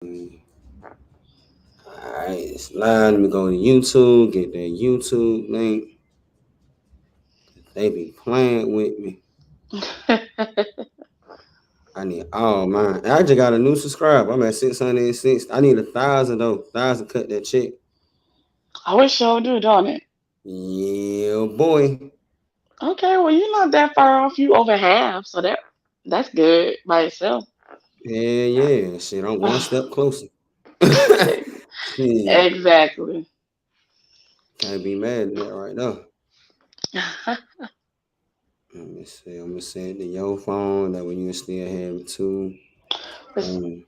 Alright, it's live. Let me go to YouTube, get that YouTube link. They be playing with me. I need all mine. I just got a new subscriber. I'm at 606. I need 1,000 though. 1,000 cut that check. I wish y'all do, don't it? Yeah, boy. Okay, well you're not that far off. You over half, so that's good by itself. Yeah, yeah. Shit, I'm one step closer. Shit. Exactly. Can't be mad at that right now. Let me see. I'm gonna send it to your phone. That way you can still have it too. But, Um,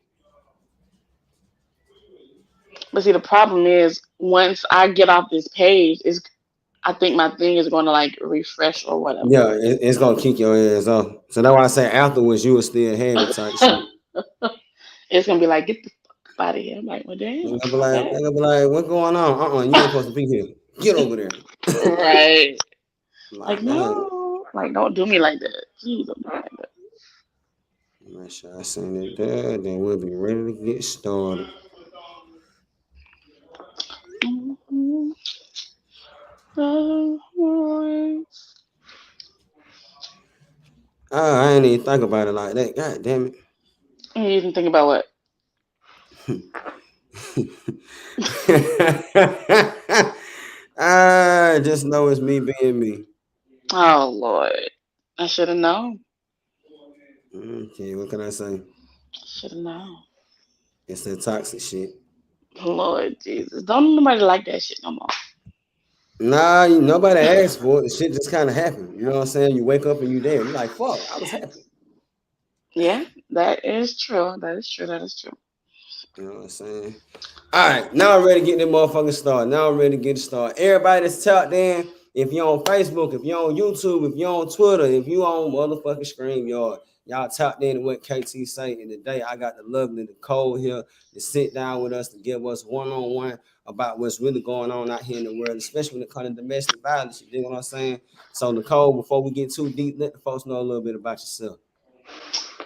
but see, the problem is once I get off this page, is I think my thing is going to like refresh or whatever. yeah, it's gonna kick your ass off. So that's why I say afterwards you will still have it type shit. It's gonna be like, get the fuck out of here. I'm like, well, They're damn, gonna be like, okay, they're gonna be like, what's going on? You ain't supposed to be here. Get over there. right? Like, Like, damn. no, like, don't do me like that. Please don't do me like that. Make sure I send it there, then we'll be ready to get started. Mhm. Oh, I ain't even think about it like that. God damn you even think about what? it. I just know it's me being me. Oh Lord, I should have known. Okay, what can I say? Should have known. It's that toxic shit. Lord Jesus, don't nobody like that shit no more. Nah, nobody asked for it. The shit just kind of happened. You know what I'm saying? You wake up and you dead. You're like, fuck, I was happy. Yeah, that is true. That is true. That is true. You know what I'm saying? All right, now I'm ready to get this motherfucking started. Now I'm ready to get it started. Everybody that's tapped in, if you're on Facebook, if you're on YouTube, if you're on Twitter, if you on motherfucking StreamYard, y'all tapped in to what KT say. And today I got the lovely Nicole here to sit down with us to give us one-on-one about what's really going on out here in the world, especially when it comes to domestic violence. You dig what I'm saying? So Nicole, before we get too deep, let the folks know a little bit about yourself.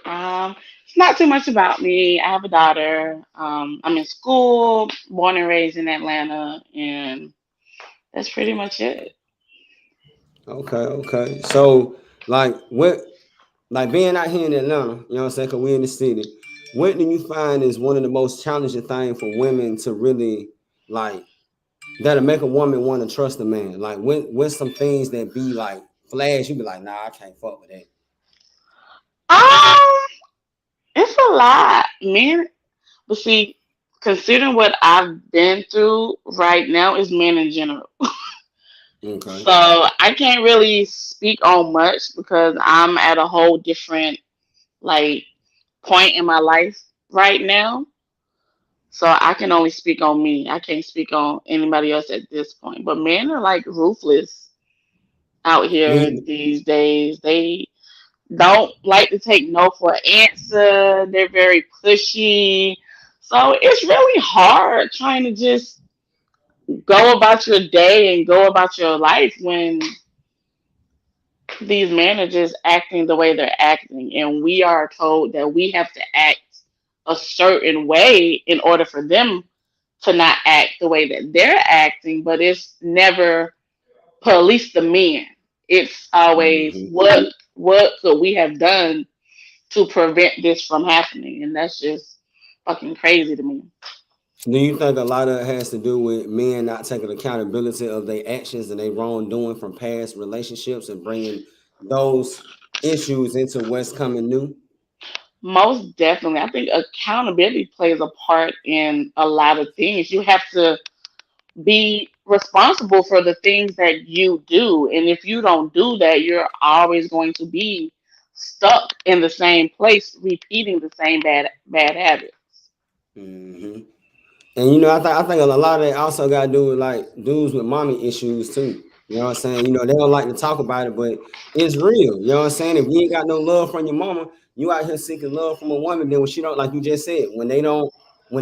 It's not too much about me. I have a daughter. I'm in school, born and raised in Atlanta, and that's pretty much it. Okay, okay. So like what like being out here in Atlanta, you know what I'm saying? Cause we're in the city. What do you find is one of the most challenging things for women to really like that'll make a woman want to trust a man? Like what's some things that be like flash, you be like, nah, I can't fuck with that. Um, it's a lot, man. But see, considering what I've been through right now is men in general. Okay. So I can't really speak on much because I'm at a whole different like point in my life right now. So I can only speak on me. I can't speak on anybody else at this point. But men are like ruthless out Do here you, these days. They don't like to take no for an answer. They're very pushy. So it's really hard trying to just go about your day and go about your life when these men are just acting the way they're acting. And we are told that we have to act a certain way in order for them to not act the way that they're acting, but it's never police the men. It's always mhm. what could we have done to prevent this from happening, and that's just fucking crazy to me. Do you think a lot of it has to do with men not taking accountability of their actions and their wrongdoing from past relationships and bringing those issues into what's coming new? Most definitely, I think accountability plays a part in a lot of things. You have to be responsible for the things that you do, and if you don't do that, you're always going to be stuck in the same place, repeating the same bad habits. Hmm. And I think a lot of it also got to do with like dudes with mommy issues too. You know what I'm saying? They don't like to talk about it, but it's real. You know what I'm saying? If you ain't got no love from your mama, you out here seeking love from a woman. Then when she don't, like you just said, when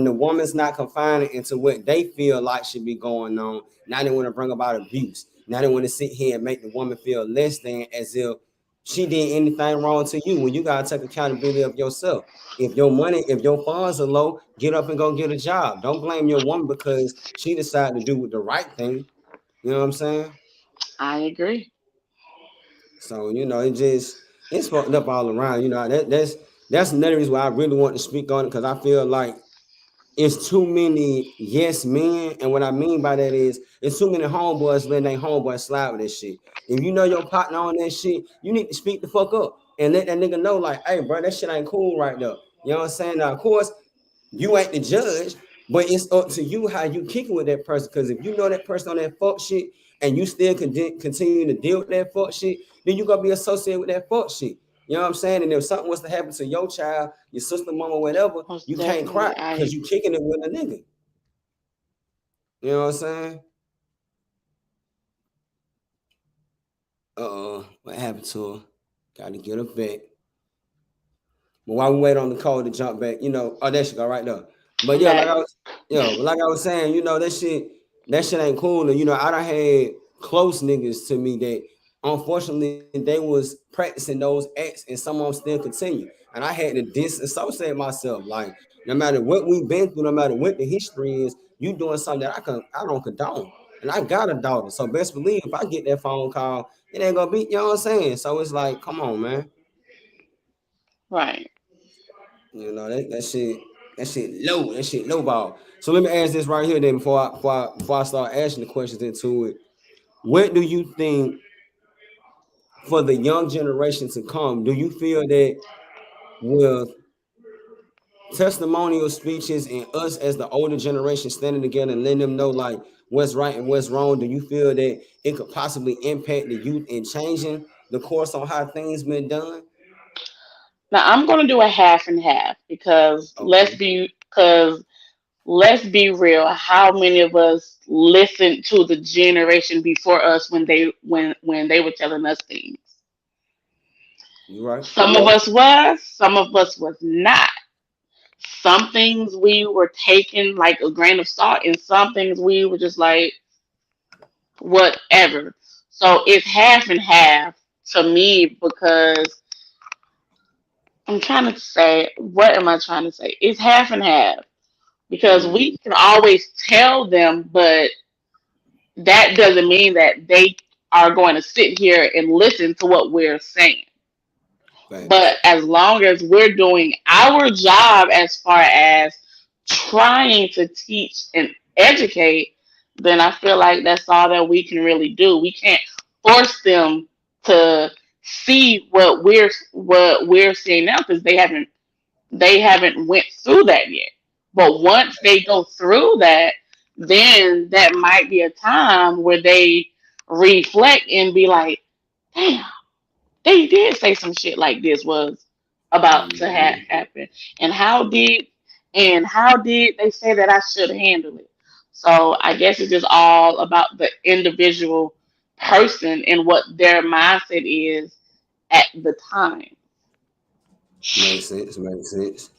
the woman's not confining into what they feel like should be going on, now they want to bring about abuse. Now they want to sit here and make the woman feel less than, as if she did anything wrong to you. When you gotta take accountability of yourself. If your funds are low, get up and go get a job. Don't blame your woman because she decided to do the right thing. You know what I'm saying? I agree. So it's fucked up all around. That's another reason why I really want to speak on it because I feel like it's too many yes men, and what I mean by that is it's too many homeboys letting their homeboy slide with this shit. If you know your partner on that shit, you need to speak the fuck up and let that nigga know, like, hey, bro, that shit ain't cool right there. You know what I'm saying? Now, of course, you ain't the judge, but it's up to you how you kick it with that person. Because if you know that person on that fuck shit and you still continue to deal with that fuck shit, then you gonna be associated with that fuck shit. You know what I'm saying? And if something was to happen to your child, your sister, mama, whatever, Most you can't cry definitely, I because you agree. kicking it with a nigga. You know what I'm saying? What happened to her? Got to get her back. But while we wait on the call to jump back, oh, there she go right there. But I'm yeah, back. like I was saying, that shit ain't cool. And I done had close niggas to me that unfortunately they was practicing those acts and some of them still continue. And I had to disassociate myself. Like, no matter what we've been through, no matter what the history is, you doing something that I don't condone. And I got a daughter. So best believe if I get that phone call, it ain't gonna be, you know what I'm saying? So it's like, come on, man. Right. That shit low ball. So let me ask this right here then before I start asking the questions into it. What do you think for the young generation to come? Do you feel that with testimonial speeches and us as the older generation standing together and letting them know like what's right and what's wrong, do you feel that it could possibly impact the youth in changing the course on how things been done? Now I'm gonna do a half and half because Okay. let's be real. How many of us listened to the generation before us when they were telling us things? You right? Some of us was, some of us was not. Some things we were taking like a grain of salt, and some things we were just like whatever. So it's half and half to me because I'm trying to say, what am I trying to say? It's half and half because Mm, we can always tell them, but that doesn't mean that they are going to sit here and listen to what we're saying. facts. But as long as we're doing our job as far as trying to teach and educate, then I feel like that's all that we can really do. We can't force them to see what we're seeing now because they haven't went through that yet. But once they go through that, then that might be a time where they reflect and be like, damn, they did say some shit like this was about to Mhm. happen. And how did they say that I should handle it? So I guess it's just all about the individual person and what their mindset is at the time. Makes sense. Makes sense.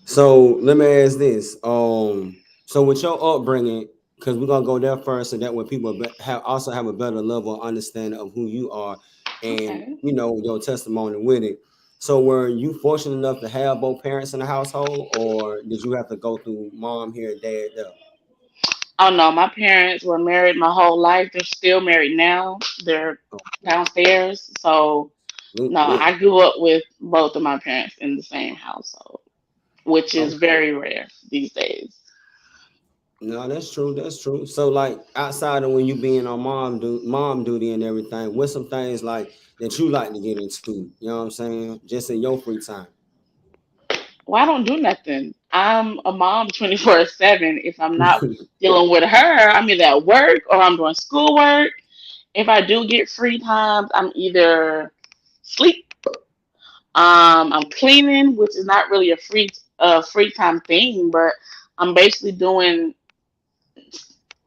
So let me ask this. So with your upbringing, because we're gonna go there first, so that way people also have a better level of understanding of who you are, and Okay. your testimony with it. So were you fortunate enough to have both parents in the household, or did you have to go through mom here, dad there? Oh no, my parents were married my whole life. They're still married now. They're Oh, downstairs. So look, no, look. I grew up with both of my parents in the same household, which is Okay. very rare these days. No, that's true. That's true. So, like, outside of when you being on mom duty and everything, what's some things like that you like to get into? You know what I'm saying? Just in your free time. Well, I don't do nothing. I'm a mom 24/7. If I'm not dealing with her, I'm either at work or I'm doing schoolwork. If I do get free times, I'm either sleep, I'm cleaning, which is not really a free time thing, but I'm basically doing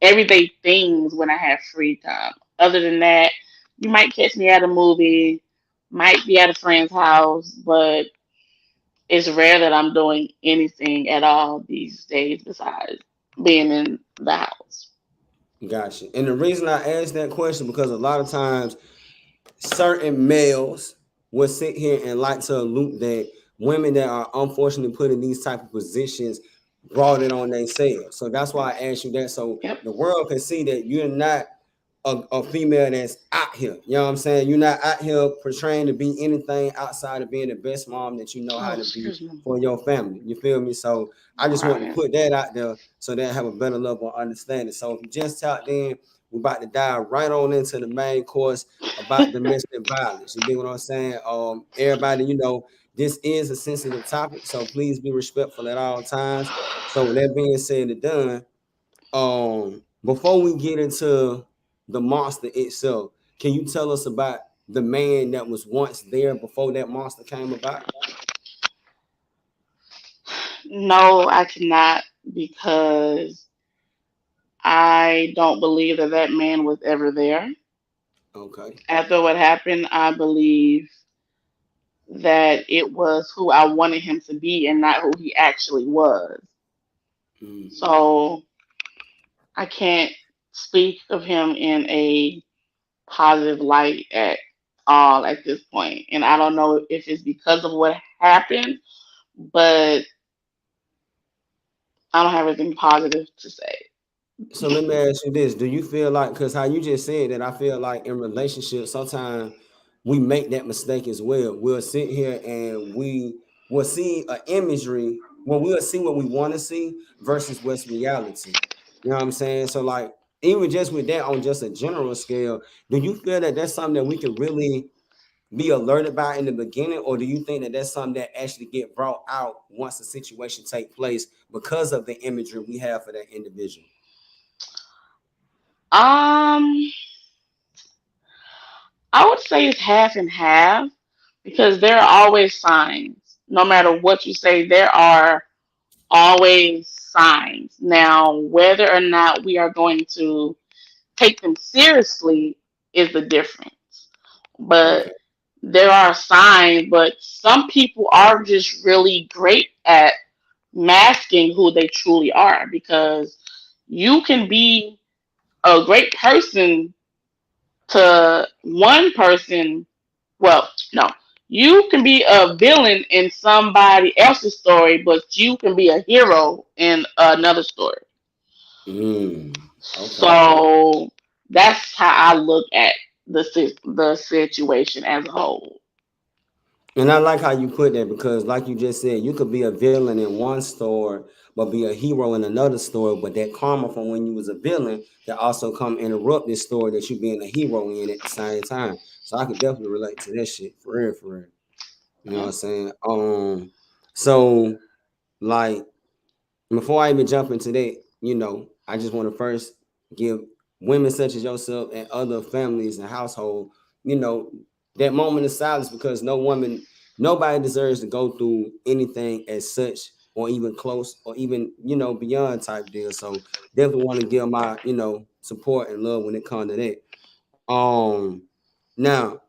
everyday things when I have free time. Other than that, you might catch me at a movie, might be at a friend's house, but it's rare that I'm doing anything at all these days besides being in the house. Gotcha. And the reason I asked that question because a lot of times certain males will sit here and like to allude that women that are unfortunately put in these type of positions brought it on themselves. So that's why I asked you that. So Yep. the world can see that you're not a female that's out here. You know what I'm saying? You're not out here portraying to be anything outside of being the best mom that you know how Oh, to be excuse me. for your family. You feel me? So I just want to Right. put that out there so they have a better level of understanding. So if you just tapped in, we're about to dive right on into the main course about domestic violence. You dig what I'm saying? Everybody, this is a sensitive topic, so please be respectful at all times. So with that being said and done, before we get into the monster itself, can you tell us about the man that was once there before that monster came about? No, I cannot because I don't believe that that man was ever there. Okay. After what happened, I believe that it was who I wanted him to be and not who he actually was. Mm. So I can't speak of him in a positive light at all at this point. And I don't know if it's because of what happened, but I don't have anything positive to say. So let me ask you this: do you feel like, because how you just said that, I feel like in relationships sometimes we make that mistake as well. We'll sit here and we will see an imagery. Well, we'll see what we want to see versus what's reality. You know what I'm saying? So like, even just with that on just a general scale, do you feel that that's something that we can really be alerted by in the beginning, or do you think that that's something that actually get brought out once the situation take place because of the imagery we have for that individual? Um, I would say it's half and half because there are always signs. No matter what you say, there are always signs. Now, whether or not we are going to take them seriously is the difference. But Okay. there are signs, but some people are just really great at masking who they truly are because you can be a great person to one person. Well, no, you can be a villain in somebody else's story, but you can be a hero in another story. Okay. So that's how I look at the situation as a whole. And I like how you put that because, like you just said, you could be a villain in one story, but be a hero in another story. But that karma from when you was a villain can also come interrupt this story that you being a hero in at the same time. So I could definitely relate to that shit for real, for real. You know what Yeah. I'm saying? So like before I even jump into that, I just want to first give women such as yourself and other families and household, you know, that moment of silence because nobody deserves to go through anything as such or even close or even, beyond type deal. So definitely want to give my, support and love when it comes to that. Now,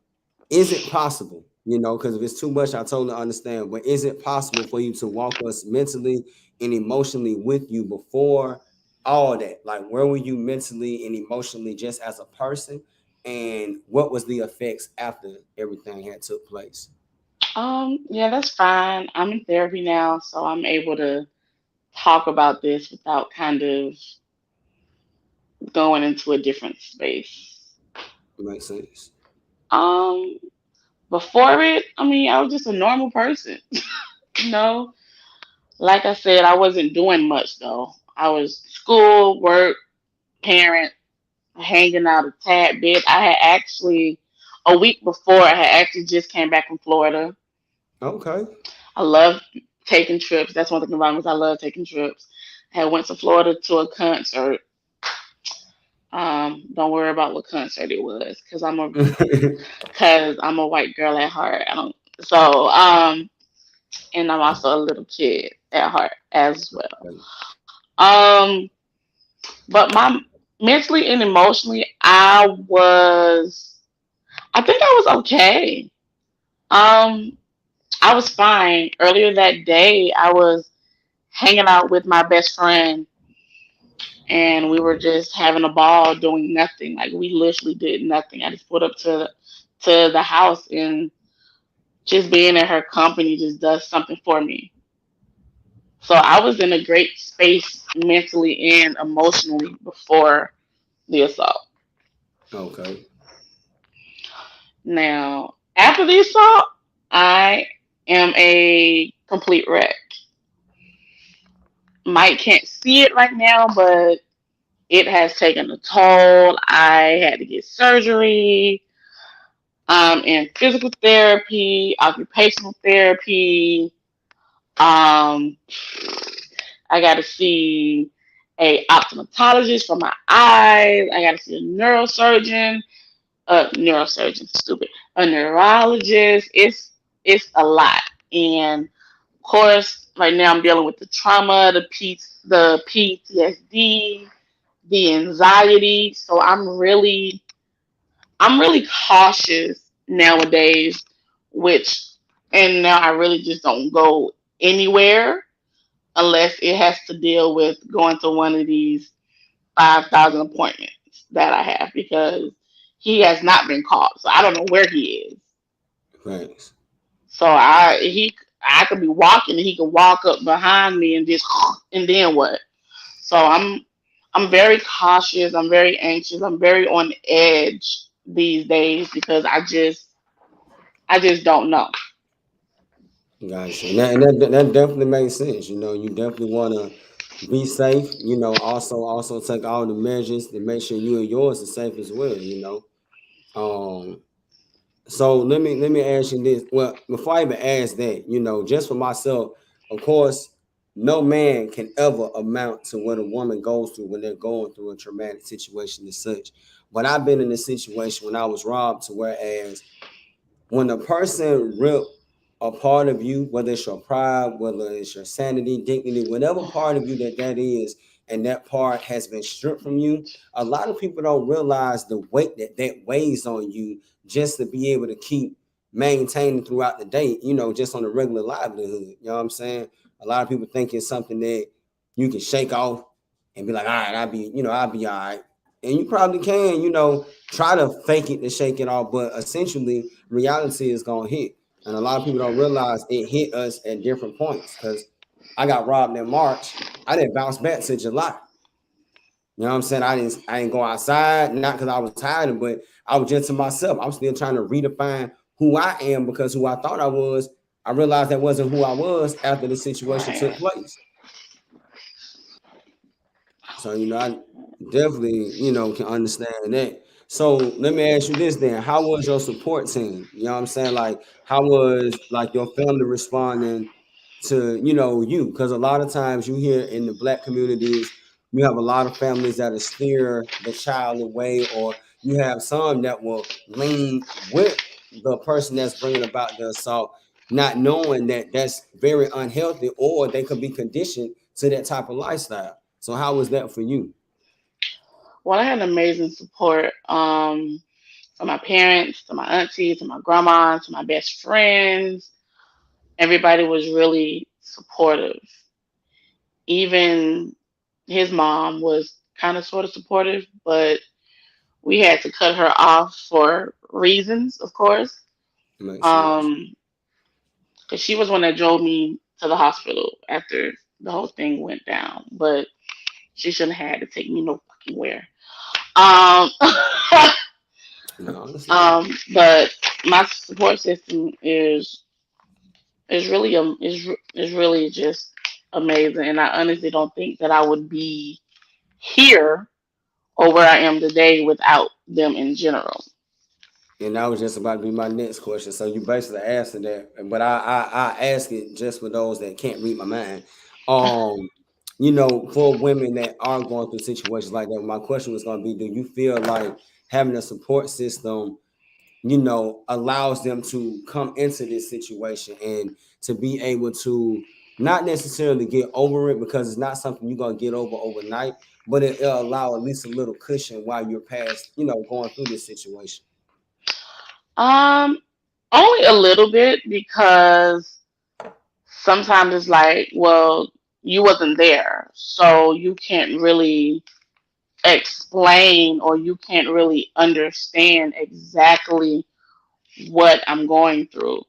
is it possible, because if it's too much, I totally understand, but is it possible for you to walk us mentally and emotionally with you before all that? Like, where were you mentally and emotionally just as a person? And what was the effects after everything had took place? Yeah, that's fine. I'm in therapy now, so I'm able to talk about this without kind of going into a different space. Makes sense. Um, Before it, I mean, I was just a normal person. You know, like I said, I wasn't doing much though. I was school, work, parent, hanging out a tad bit. I had actually a week before I had actually just came back from Florida. Okay. I love taking trips. That's one thing about me is I love taking trips. I had went to Florida to a concert. Don't worry about what concert it was, cause I'm a white girl at heart. I don't so and I'm also a little kid at heart as well. Um, but my mentally and emotionally, I think I was okay. Um, I was fine. Earlier that day, I was hanging out with my best friend and we were just having a ball doing nothing. Like we literally did nothing. I just pulled up to the house and just being in her company just does something for me. So I was in a great space mentally and emotionally before the assault. Okay. Now, after the assault, I am a complete wreck. Mike can't see it right now, but it has taken a toll. I had to get surgery. I'm in physical therapy, occupational therapy. Um, I got to see a optometrist for my eyes. I got to see a neurosurgeon, stupid, a neurologist. It's a lot, and of course, right now I'm dealing with the trauma, the PTSD, the anxiety. So I'm really cautious nowadays, which and now I really just don't go anywhere unless it has to deal with going to one of these 5,000 appointments that I have because he has not been caught. So I don't know where he is. Thanks. So I could be walking and he could walk up behind me and just and then what? So I'm very cautious, I'm very anxious, I'm very on edge these days because I just don't know. Gotcha. And that definitely makes sense. You definitely want to be safe. Also take all the measures to make sure you and yours are safe as well. Um. So let me ask you this. Well, before I even ask that, just for myself, of course, no man can ever amount to what a woman goes through when they're going through a traumatic situation as such. But I've been in a situation when I was robbed to whereas when a person rip a part of you, whether it's your pride, whether it's your sanity, dignity, whatever part of you that is, and that part has been stripped from you, a lot of people don't realize the weight that weighs on you just to be able to keep maintaining throughout the day, just on a regular livelihood. You know what I'm saying? A lot of people think it's something that you can shake off and be like, all right, I'll be all right. And you probably can, try to fake it to shake it off, but essentially reality is gonna hit. And a lot of people don't realize it hit us at different points because I got robbed in March. I didn't bounce back to July. You know what I'm saying? I didn't go outside, not because I was tired, but I was just to myself. I'm still trying to redefine who I am because who I thought I was, I realized that wasn't who I was after the situation Right. took place. So, I definitely, can understand that. So let me ask you this then. How was your support team? You know what I'm saying? Like, how was like your family responding to, you? Because a lot of times you hear in the black communities, you have a lot of families that will steer the child away, or you have some that will lean with the person that's bringing about the assault, not knowing that that's very unhealthy, or they could be conditioned to that type of lifestyle. So how was that for you? Well, I had amazing support from my parents, to my aunties, to my grandma, to my best friends. Everybody was really supportive. Even his mom was kind of sort of supportive, but we had to cut her off for reasons, of course. Makes sense. Um, because she was one that drove me to the hospital after the whole thing went down. But she shouldn't have had to take me no fucking where. Um, No, I understand. but my support system is really is really just amazing, and I honestly don't think that I would be here or where I am today without them in general. And that was just about to be my next question. So you basically answered that, but I ask it just for those that can't read my mind. Um, for women that are going through situations like that, my question was going to be: do you feel like having a support system allows them to come into this situation and to be able to not necessarily get over it because it's not something you're gonna get over overnight, but it'll allow at least a little cushion while you're past, going through this situation. Um, Only a little bit because sometimes it's like, well, you wasn't there, so you can't really explain or you can't really understand exactly what I'm going through.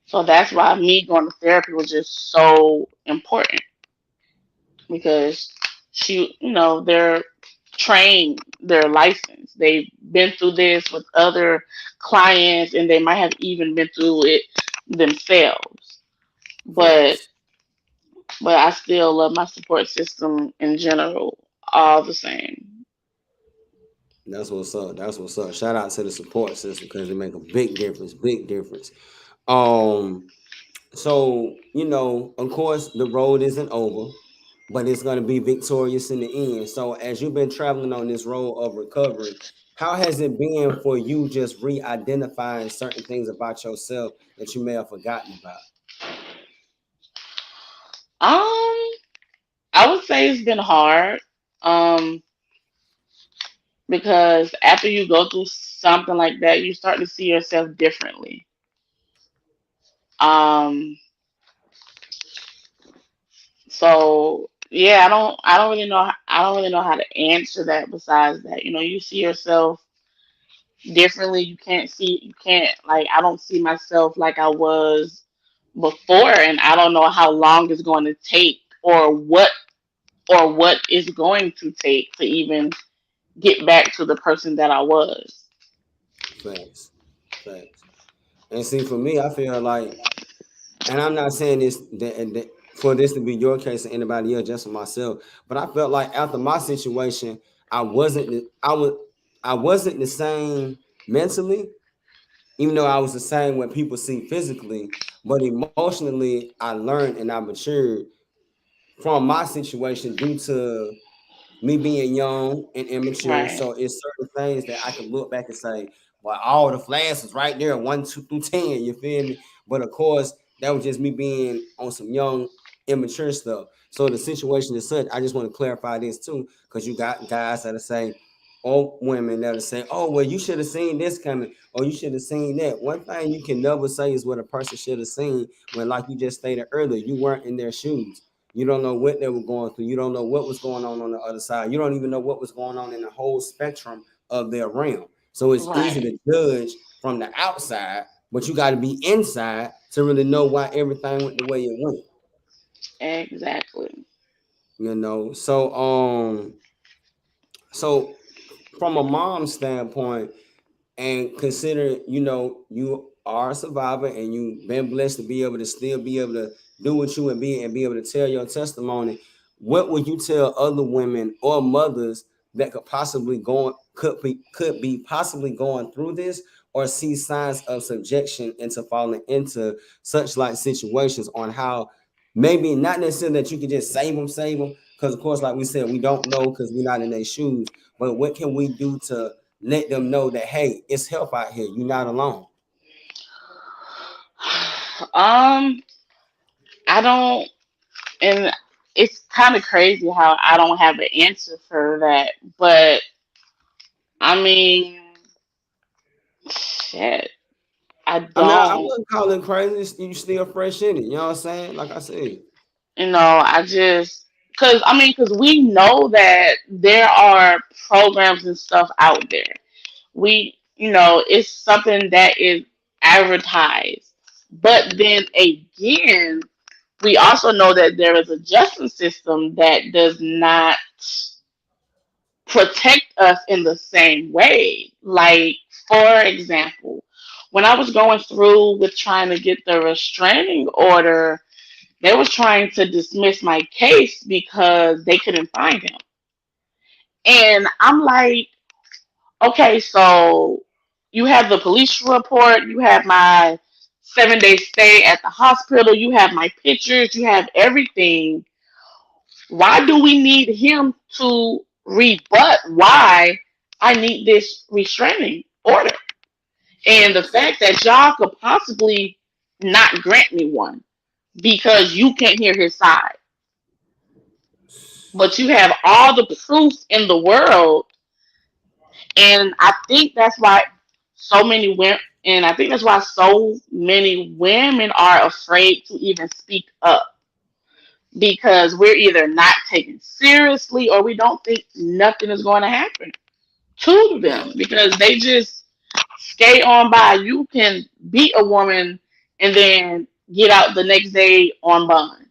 So that's why me going to therapy was just so important because they're trained, they're licensed, they've been through this with other clients, and they might have even been through it themselves. But Facts. I still love my support system in general, all the same. That's what's up. That's what's up. Shout out to the support system because they make a big difference. Big difference. Um, so of course, the road isn't over, but it's going to be victorious in the end. So, as you've been traveling on this road of recovery, how has it been for you just re-identifying certain things about yourself that you may have forgotten about? Um, I would say it's been hard. Um, because after you go through something like that, you start to see yourself differently. Um, so yeah, I don't really know how to answer that. Besides that, you see yourself differently. You can't like I don't see myself like I was before, and I don't know how long it's going to take or what is going to take to even get back to the person that I was. Facts, facts. And see, for me, I feel like, and I'm not saying this that for this to be your case or anybody else, just for myself, but I felt like after my situation, I wasn't, I wasn't the same mentally, even though I was the same when people see physically, but emotionally, I learned and I matured from my situation due to me being young and immature. Right, So it's certain things that I can look back and say, well, all the flags was right there, 1, 2 through 10. You feel me? But of course, that was just me being on some young, immature stuff. So the situation is such. I just want to clarify this too, because you got guys that are saying, or women that are saying, oh, well, you should have seen this coming, or you should have seen that. One thing you can never say is what a person should have seen when, like you just stated earlier, you weren't in their shoes. You don't know what they were going through. You don't know what was going on the other side. You don't even know what was going on in the whole spectrum of their realm. So it's easy right, to judge from the outside, but you got to be inside to really know why everything went the way it went. exactly. So from a mom standpoint, and consider you are a survivor and you've been blessed to be able to still be able to do what you and be able to tell your testimony, what would you tell other women or mothers that could be possibly going through this or see signs of subjection into falling into such like situations on how maybe not necessarily that you could just save them because of course like we said we don't know because we're not in their shoes, but what can we do to let them know that hey, it's help out here. You're not alone. Um, I don't, and it's kind of crazy how I don't have an answer for that. But I mean, shit, I I mean, I don't. wouldn't call it crazy. You still fresh in it. You know what I'm saying? Like I said, I just because we know that there are programs and stuff out there. It's something that is advertised. But then again, we also know that there is a justice system that does not protect us in the same way. Like, for example, when I was going through with trying to get the restraining order, they was trying to dismiss my case because they couldn't find him. And I'm like, okay, so you have the police report, you have my 7 day stay at the hospital, you have my pictures, you have everything. Why do we need him to rebut why I need this restraining order? And the fact that y'all could possibly not grant me one because you can't hear his side, but you have all the proof in the world. And I think that's why so many women, and I think that's why so many women are afraid to even speak up because we're either not taken seriously or we don't think nothing is going to happen to them yeah, because they just skate on by. You can beat a woman and then get out the next day on bond.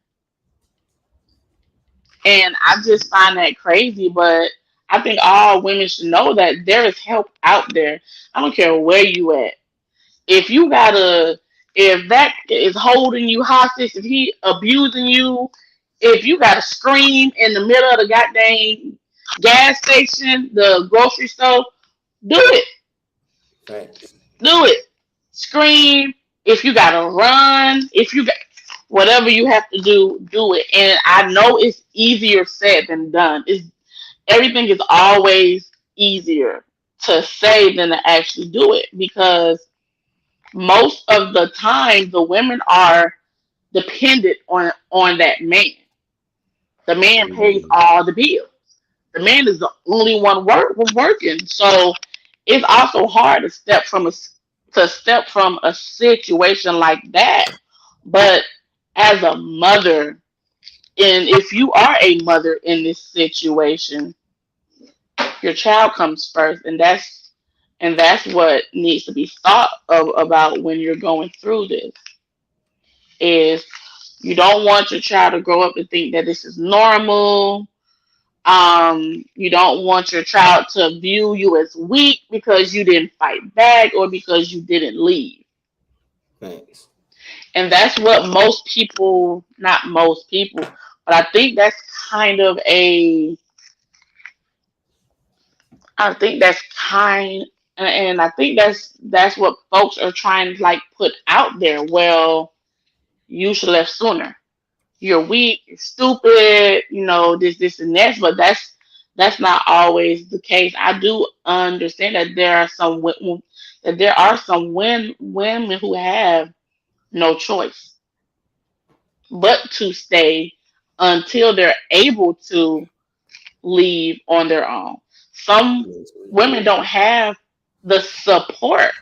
And I just find that crazy, but I think all women should know that there is help out there. I don't care where you at. If you gotta, if that is holding you hostage, if he abusing you, if you gotta scream in the middle of the goddamn gas station, the grocery store, do it. Facts. Do it. Scream. If you gotta run, if you got whatever you have to do, do it. And I know it's easier said than done. It's everything is always easier to say than to actually do it because most of the time the women are dependent on that man. The man pays Mm-hmm. all the bills. The man is the only one working. So it's also hard to step from a situation like that. But as a mother, and if you are a mother in this situation, your child comes first, and that's what needs to be thought of about when you're going through this. Is you don't want your child to grow up to think that this is normal. You don't want your child to view you as weak because you didn't fight back or because you didn't leave. Facts. And that's what most people, not most people, but I think that's kind of a, I think that's kind, and I think that's what folks are trying to like put out there. Well, you should have left sooner. You're weak, you're stupid, this and that. But that's not always the case. I do understand that there are some women who have no choice but to stay until they're able to leave on their own. Some Yes, women indeed. don't have the support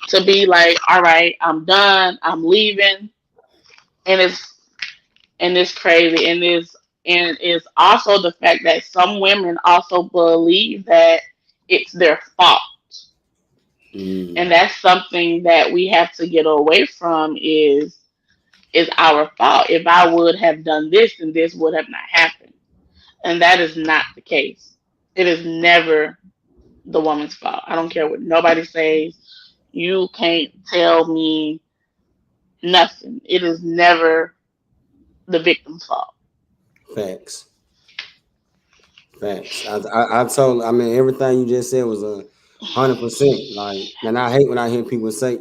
to be like, all right, I'm done, I'm leaving, and it's crazy, and it's also the fact that some women also believe that it's their fault, and Mm. that's something that we have to get away from. Is our fault. If I would have done this, then this would have not happened, and that is not the case. It is never the woman's fault. I don't care what nobody says. You can't tell me nothing. It is never the victim's fault. Facts. Facts. I mean, everything you just said was 100%. Like, and I hate when I hear people say,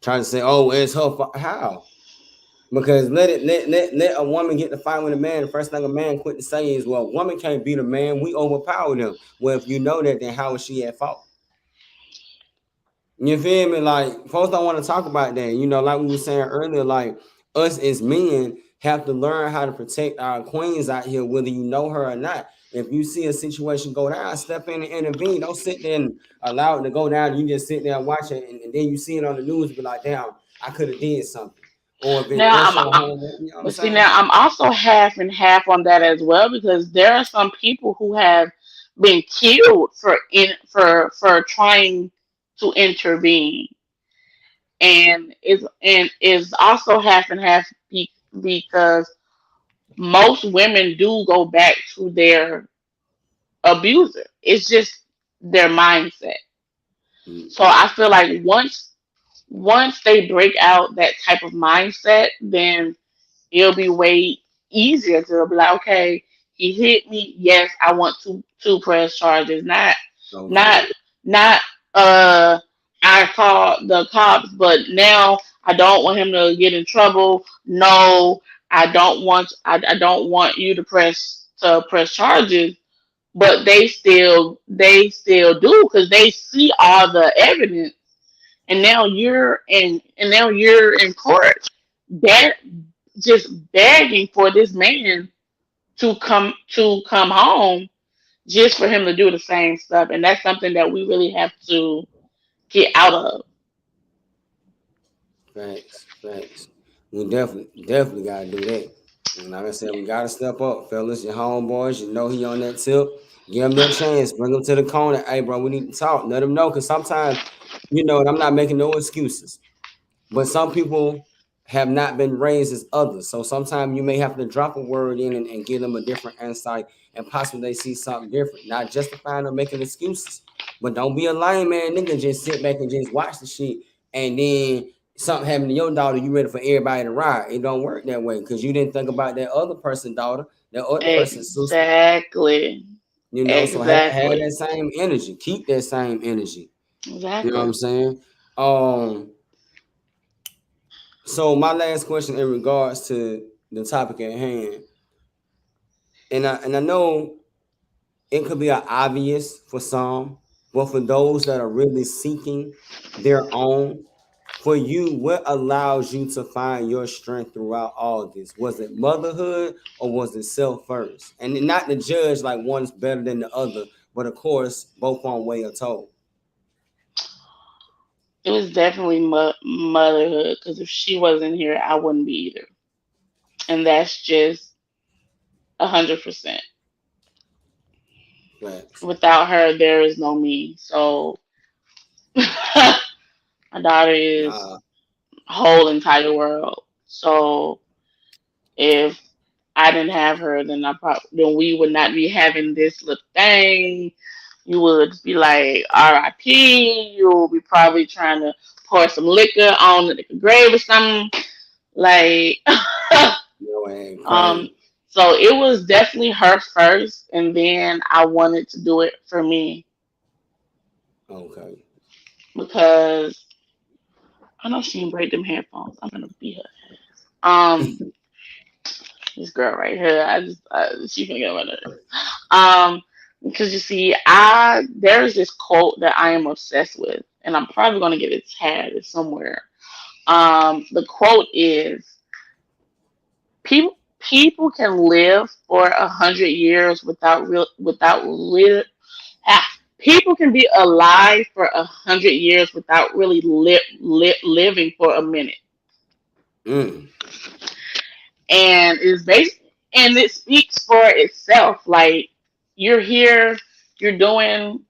try to say, "Oh, it's her fault." How? Because let a woman get to fight with a man. The first thing a man quit to say is, "Well, a woman can't beat a man. We overpower them." Well, if you know that, then how is she at fault? You feel me? Like, folks don't want to talk about that. Like we were saying earlier, like us as men have to learn how to protect our queens out here, whether you know her or not. If you see a situation go down, step in and intervene. Don't sit there and allow it to go down. You just sit there and watch it, and then you see it on the news, be like, "Damn, I could have did something." Or if Now that's I'm, your I, home, you know what I'm but see, saying? now I'm also half and half on that as well because there are some people who have been killed for trying to intervene, and is also half and half because most women do go back to their abuser. It's just their mindset. So Mm-hmm. I feel like once they break out that type of mindset, then it'll be way easier to be like, okay, he hit me. Yes, I want to press charges. Not, So not, true. not. Uh, I called the cops, but now I don't want him to get in trouble. No, I don't want you to press charges. But they still do because they see all the evidence, and now you're in court, that just begging for this man to come home just for him to do the same stuff, and that's something that we really have to get out of. Facts, facts. We definitely gotta do that. And like I said, we gotta step up, fellas. Your homeboys, he on that tip. Give him that chance. Bring him to the corner. Hey, bro, we need to talk. Let him know, cause sometimes, and I'm not making no excuses. But some people have not been raised as others. So sometimes you may have to drop a word in and give them a different insight, and possibly they see something different. Not justifying or making excuses, but don't be a lying man nigga. Just sit back and just watch the shit, and then something happened to your daughter. You ready for everybody to ride? It don't work that way because you didn't think about that other person's daughter, that other person's sister. Exactly. You know, so have Exactly. that same energy. Keep that same energy. You know what Exactly. I'm saying? Um, so my last question in regards to the topic at hand, and I know it could be obvious for some, but for those that are really seeking their own, for you, what allows you to find your strength throughout all this? Was it motherhood or was it self first? And not to judge like one's better than the other, but of course, both on way or told. It was definitely motherhood because if she wasn't here, I wouldn't be either. And that's just 100%. Facts. Without her, there is no me. So my daughter is Nah, whole entire world. So if I didn't have her, then we would not be having this little thing. You would be like R.I.P. You will be probably trying to pour some liquor on the grave or something. Like you ain't um crazy. so it was definitely her first and then I wanted to do it for me Okay. because I know she didn't break them headphones. I'm gonna beat her. This girl right here, she gonna get on my nerves. Because you see, there's this quote that I am obsessed with, and I'm probably gonna get it tagged somewhere. The quote is, "People can live for 100 years ah, people can be alive for 100 years without really living for a minute." Mm. And is based and it speaks for itself. Like you're here, you're doing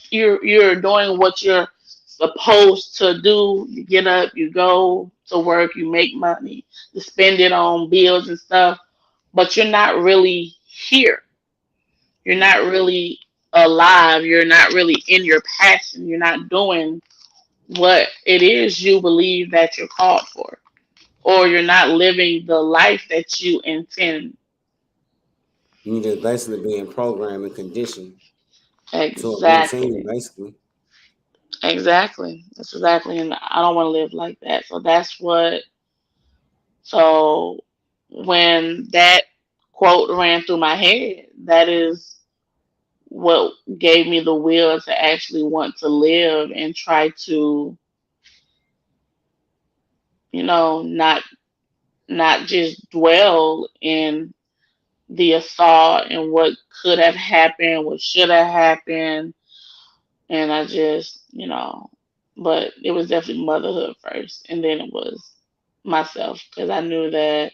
you're doing what you're supposed to do. You get up, you go to work, you make money, you spend it on bills and stuff, but you're not really here. You're not really alive. You're not really in your passion. You're not doing what it is you believe that you're called for, or you're not living the life that you intend. You just basically being programmed and conditioned to a routine, Exactly. basically. Exactly. That's exactly. And I don't want to live like that. So when that quote ran through my head, that is what gave me the will to actually want to live and try to, not just dwell in the assault and what could have happened, what should have happened. And I just, but it was definitely motherhood first, and then it was myself because I knew that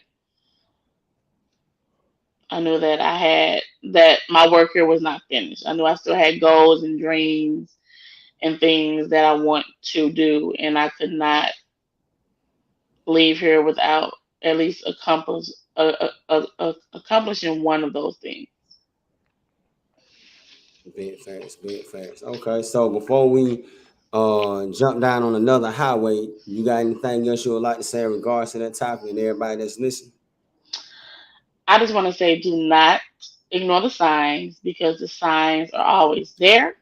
that my work here was not finished. I knew I still had goals and dreams and things that I want to do, and I could not leave here without at least accomplishing one of those things. Big facts, big facts. Okay, so before we jump down on another highway, you got anything else you would like to say in regards to that topic and everybody that's listening? I just want to say, do not ignore the signs because the signs are always there.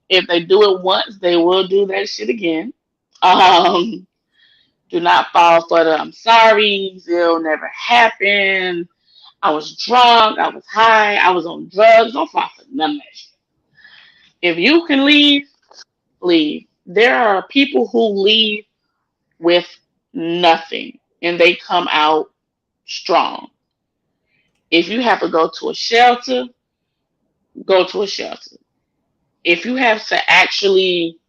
If they do it once, they will do that shit again. Um, do not fall for the "I'm sorry, it'll never happen. I was drunk, I was high, I was on drugs." Don't fall for none of that shit. If you can leave, leave. There are people who leave with nothing and they come out strong. If you have to go to a shelter, go to a shelter. If you have to actually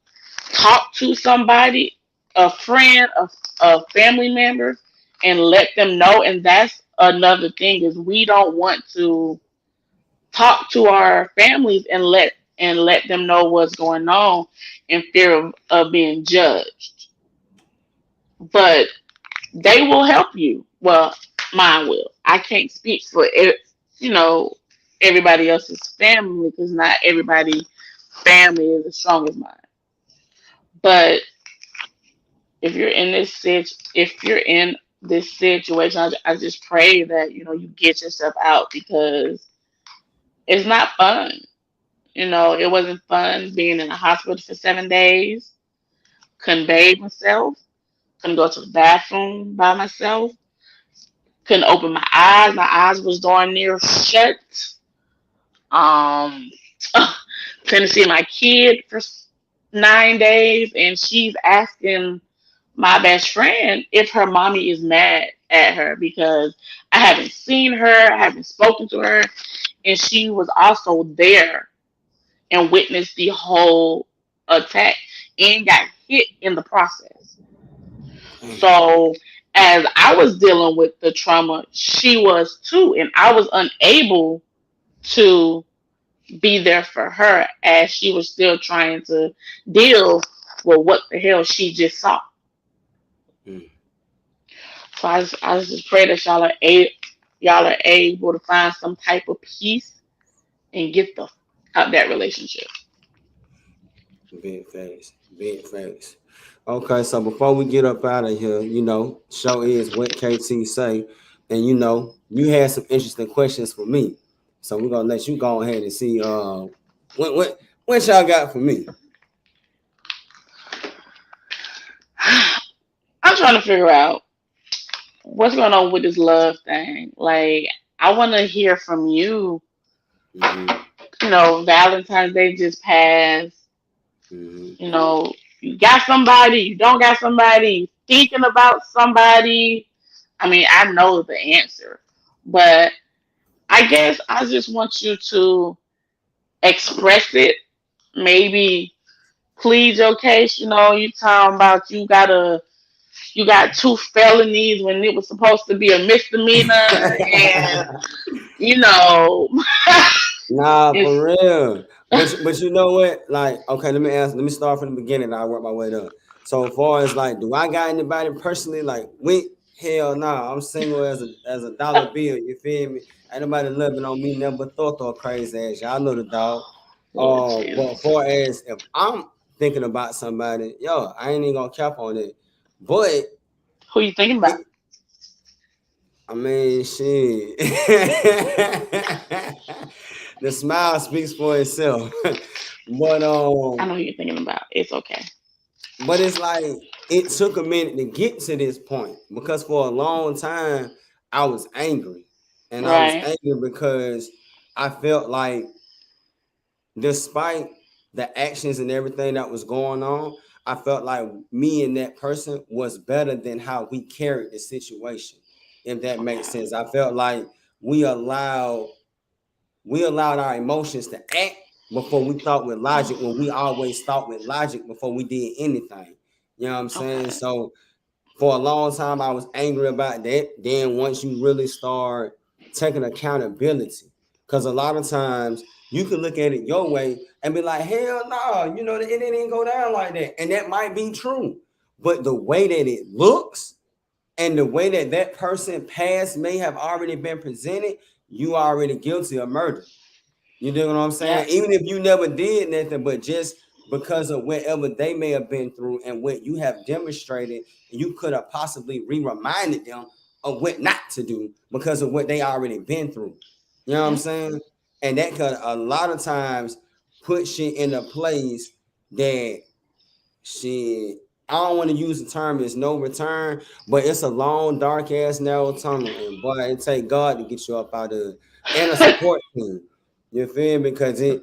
talk to somebody, a friend, a family member, and let them know. And that's another thing is we don't want to talk to our families and let them know what's going on in fear of being judged. But They will help you. Well, mine will. I can't speak for you know everybody else's family because not everybody family is as strong as mine. But if you're in this situation, I just pray that you get yourself out because it's not fun. It wasn't fun being in the hospital for 7 days. Couldn't bathe myself. Couldn't go to the bathroom by myself. Couldn't open my eyes. My eyes was darn near shut. Um, couldn't see my kid for 9 days, and she's asking my best friend if her mommy is mad at her because I haven't seen her, I haven't spoken to her, and she was also there and witnessed the whole attack and got hit in the process. Damn. So as I was dealing with the trauma, she was too, and I was unable to be there for her as she was still trying to deal with what the hell she just saw. Mm. So I just pray that y'all are able to find some type of peace and get the out that relationship. Big facts. Big facts. Okay, so before we get up out of here, show is what KT say, and you had some interesting questions for me. So we're gonna let you go ahead and see what y'all got for me. I'm trying to figure out what's going on with this love thing. Like, I want to hear from you. Mm-hmm. Valentine's Day just passed. Mm-hmm. You got somebody, you don't got somebody, you thinking about somebody. I mean, I know the answer, but I guess I just want you to express it. Maybe plead your case. You talking about you got two felonies when it was supposed to be a misdemeanor, and you know, Nah, it's for real. But you know what? Like, okay, let me start from the beginning. And I'll work my way up. So as far as like, do I got anybody personally? Like, hell nah. I'm single as a dollar bill. You feel me? Ain't nobody loving on me, never thought crazy ass. Y'all know the dog. oh But as Jesus, far as if I'm thinking about somebody, yo, I ain't even gonna cap on it. But who you thinking about? it, I mean, shit. The smile speaks for itself. but I know who you're thinking about. It's okay. it's like it took a minute to get to this point because for a long time I was angry. And I was Right. angry because I felt like despite the actions and everything that was going on, I felt like me and that person was better than how we carried the situation. If that makes Okay. sense. I felt like we allowed we allowed our emotions to act before we thought with logic when we always thought with logic before we did anything. You know what I'm saying? Okay. So for a long time I was angry about that. Then once you really start taking accountability, because a lot of times you can look at it your way and be like, hell no, it didn't go down like that. And that might be true. But the way that it looks and the way that that person past may have already been presented, you are already guilty of murder. You dig what I'm saying? Yep. Even if you never did nothing, but just because of whatever they may have been through and what you have demonstrated, you could have possibly re-reminded them of what not to do because of what they already been through. You know what I'm Yep. saying? And that could a lot of times put shit in a place that shit. I don't want to use the term "it's no return," but it's a long, dark ass narrow tunnel, and boy, it take God to get you up out of it, and a support team. You feel me? Because it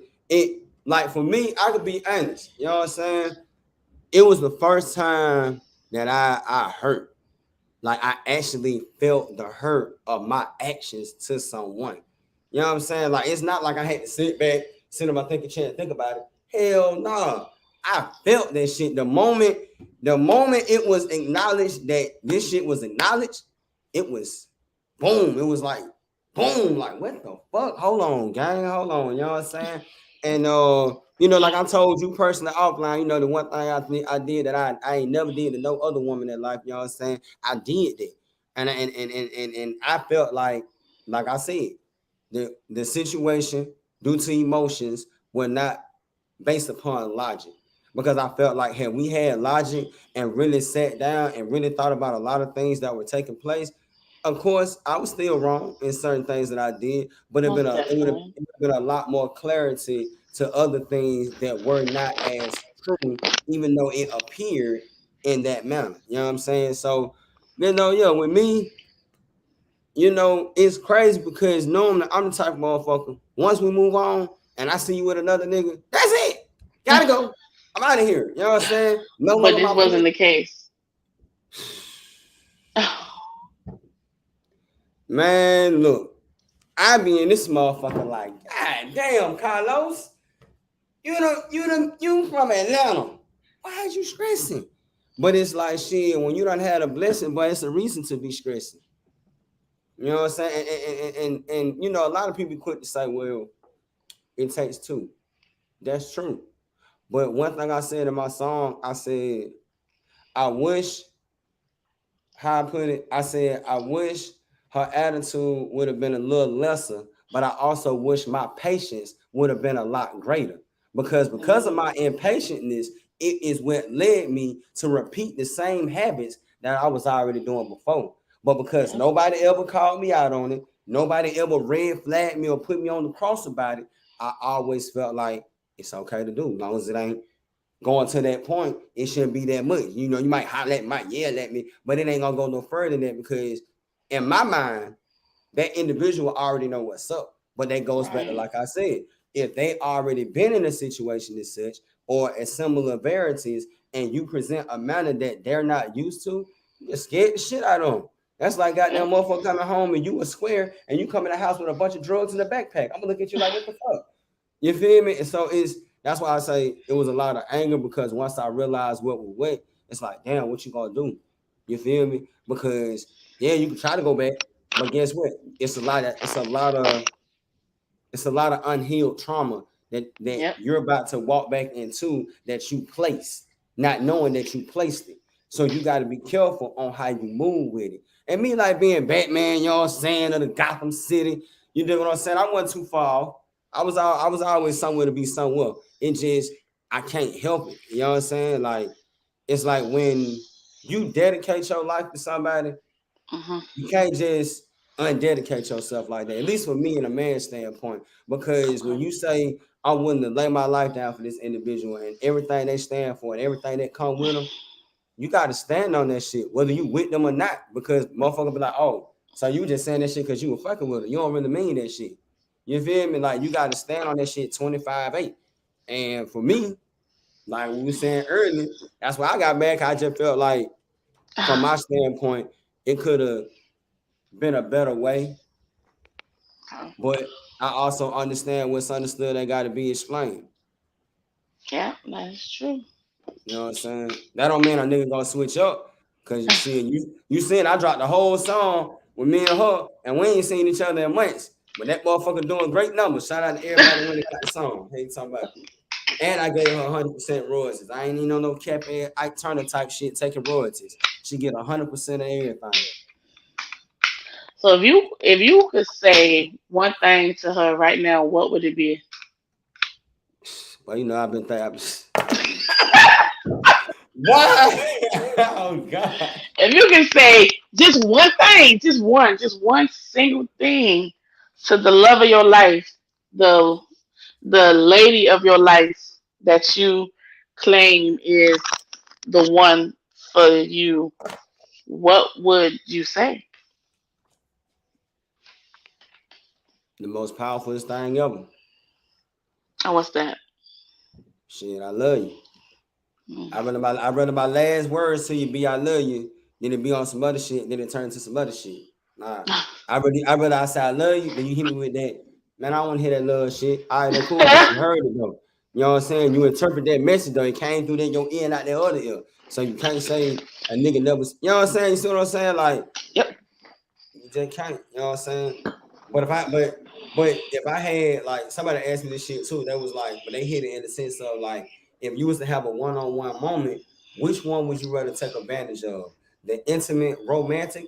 like for me, I could be honest. You know what I'm saying? It was the first time that I hurt. Like I actually felt the hurt of my actions to someone. You know what I'm saying? Like it's not like I had to sit back, sit on my thinking chair and think about it. Hell no. Nah. I felt that shit. The moment it was acknowledged that this shit was acknowledged, it was boom. It was like boom, like what the fuck? Hold on, gang. Hold on. You know what I'm saying? And like I told you personally offline, the one thing I did that I ain't never did to no other woman in life, you know what I'm saying? I did that. And I felt like I said, the situation due to emotions were not based upon logic. Because I felt like had we had logic and really sat down and really thought about a lot of things that were taking place, of course, I was still wrong in certain things that I did, but Most it would have definitely. been a lot more clarity to other things that were not as true, even though it appeared in that manner. You know what I'm saying? So, yeah, with me, it's crazy because normally I'm the type of motherfucker. Once we move on and I see you with another nigga, that's it. Gotta go. I'm out of here. You know what I'm saying? No But longer this my friend. wasn't the case. Man, look, I be in this motherfucker like, God damn, Carlos. You from Atlanta. Why is you stressing? But it's like shit, when you don't have a blessing, but it's a reason to be stressing. You know what I'm saying? And a lot of people quick to say, well, it takes two. That's true. But one thing I said in my song, I said, I wish, how I put it, I said, I wish her attitude would have been a little lesser, but I also wish my patience would have been a lot greater. Because of my impatientness, it is what led me to repeat the same habits that I was already doing before. But because Yep. nobody ever called me out on it, nobody ever red flagged me or put me on the cross about it, I always felt like it's okay to do, as long as it ain't going to that point, it shouldn't be that much. You might holler at me, might yell at me, but it ain't gonna go no further than that because in my mind, that individual already know what's up. But that goes back to Right. like I said, if they already been in a situation as such or a similar varieties, and you present a manner that they're not used to, you get scared the shit out of them. That's like goddamn Yep. motherfucker coming home and you a square and you come in the house with a bunch of drugs in the backpack. I'm gonna look at you like, what the fuck? You feel me? And so that's why I say it was a lot of anger because once I realized what we went, it's like, damn, what you gonna do? You feel me? Because yeah, you can try to go back, but guess what? It's a lot of unhealed trauma that Yep. you're about to walk back into that you placed, not knowing that you placed it. So you got to be careful on how you move with it. And me like being Batman, y'all saying of the Gotham City, you know what I'm saying? I wasn't too far off. I was always somewhere to be somewhere. It just I can't help it. You know what I'm saying? Like it's like when you dedicate your life to somebody, Hmm. you can't just undedicate yourself like that. At least for me, in a man's standpoint, because when Okay. you say I'm willing to lay my life down for this individual and everything they stand for and everything that come with them, you got to stand on that shit, whether you with them or not. Because motherfucker be like, oh, so you just saying that shit because you were fucking with her. You don't really mean that shit. You feel me? Like you got to stand on that shit 25/8. And for me, like we were saying earlier, that's why I got mad. 'Cause I just felt like, from my standpoint, it could have been a better way. Okay. But I also understand what's understood that got to be explained. Yeah, that's true. You know what I'm saying? That don't mean a nigga gonna switch up. Cause shit, you seen I dropped the whole song with me and her, and we ain't seen each other in months. But that motherfucker doing great numbers. Shout out to everybody when they got the song. Hey, talking about. And I gave her 100% royalties. I ain't even on no cap and Ike Turner type shit taking royalties. She get 100% of everything. So if you could say one thing to her right now, what would it be? But I've been thinking. Why? Oh God. If you can say just one thing, just one single thing to the love of your life, the the lady of your life that you claim is the one for you, what would you say? The most powerful thing ever. And what's that? Shit, I love you. Mm. I read my last words to you, be I love you. Then it be on some other shit. Then it turned to some other shit. Nah, I say I love you. Then you hit me with that. Man, I don't want to hear that love shit. All right, that's cool, but you heard it though. You know what I'm saying? You interpret that message though. It came through that your ear, not that other ear. So you can't say a nigga never. You know what I'm saying? You see what I'm saying? Like Yep. you just can't. You know what I'm saying? But But if I had like somebody asked me this shit too, that was like, but they hit it in the sense of like, if you was to have a one-on-one moment, which one would you rather take advantage of? The intimate, romantic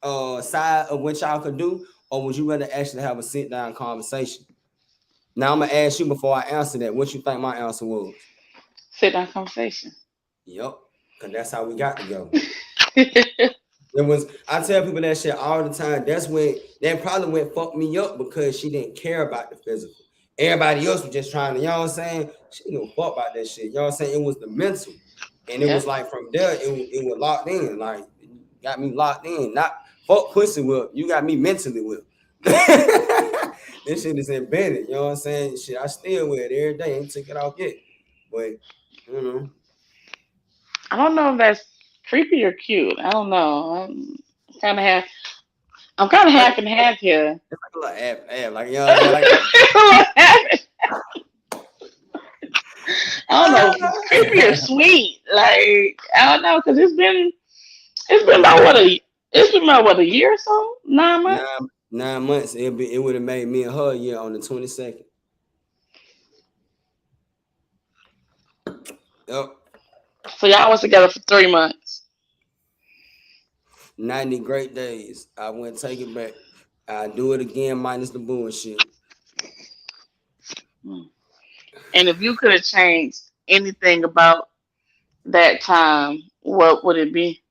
side of what y'all could do, or would you rather actually have a sit-down conversation? Now I'm gonna ask you before I answer that, what you think my answer was? Sit down conversation. Yep, because that's how we got to go. It was, I tell people that shit all the time. That's when that probably went fucked me up because she didn't care about the physical. Everybody else was just trying to, you know what I'm saying? She didn't give a fuck about that shit. You know what I'm saying? It was the mental. And it was Yep. like from there, it was locked in. Like got me locked in. Not fuck pussy whip. You got me mentally whip. This shit is embedded. You know what I'm saying? Shit, I still wear it every day. Ain't took it off yet. But you know, I don't know if that's creepy or cute. I don't know. Kind of half. I'm kind of like half and half here. it's like a little ab, like you know what I'm saying? Like I don't know if it's creepy or sweet. Like I don't know because it's been about what a year or so, 9 months. nine months. It would have made me and her a year on the 22nd. Yep. So y'all was together for 3 months. 90 great days. I wouldn't take it back. I do it again minus the bullshit. Hmm. And if you could have changed anything about that time, what would it be?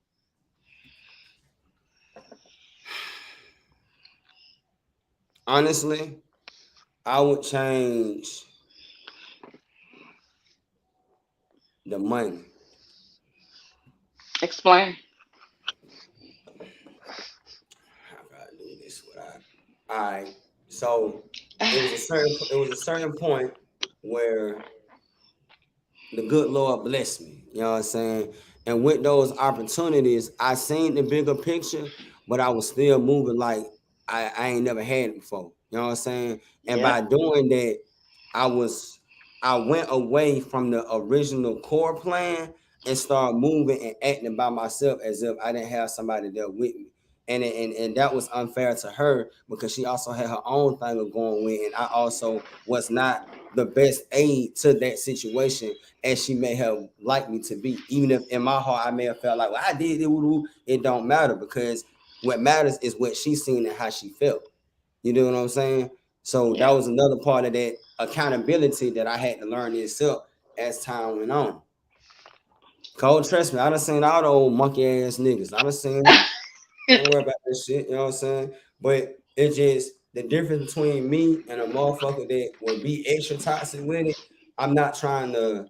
Honestly, I would change the money. Explain. How can I do this without? All right. So it was a certain point where the good Lord bless me. You know what I'm saying? And with those opportunities, I seen the bigger picture, but I was still moving like I ain't never had it before. You know what I'm saying? And Yep. by doing that, I was I went away from the original core plan and started moving and acting by myself as if I didn't have somebody there with me. And that was unfair to her because she also had her own thing of going with, and I also was not the best aid to that situation as she may have liked me to be. Even if in my heart I may have felt like, well, I did it, it don't matter because what matters is what she seen and how she felt. You know what I'm saying? So that Yeah. was another part of that accountability that I had to learn itself as time went on. Cole, trust me, I done seen all the old monkey ass niggas. I done seen them. Don't worry about that shit. You know what I'm saying? But it's just the difference between me and a motherfucker that will be extra toxic with it. I'm not trying to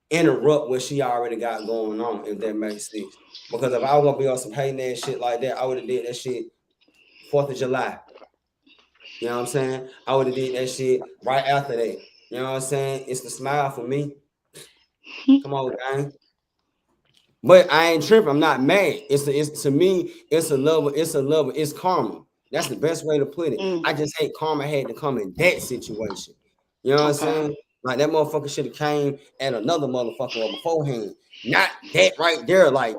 interrupt what she already got going on, if that makes sense. Because if I was gonna be on some hating ass shit like that, I would have did that shit 4th of July. You know what I'm saying? I would have did that shit right after that. You know what I'm saying? It's the smile for me. Come on, gang. But I ain't tripping. I'm not mad. It's to me, it's a level, it's karma. That's the best way to put it. Mm, I just hate karma had to come in that situation. You know what I'm okay. saying? Like that motherfucker should have came at another motherfucker beforehand. Not that right there. Like,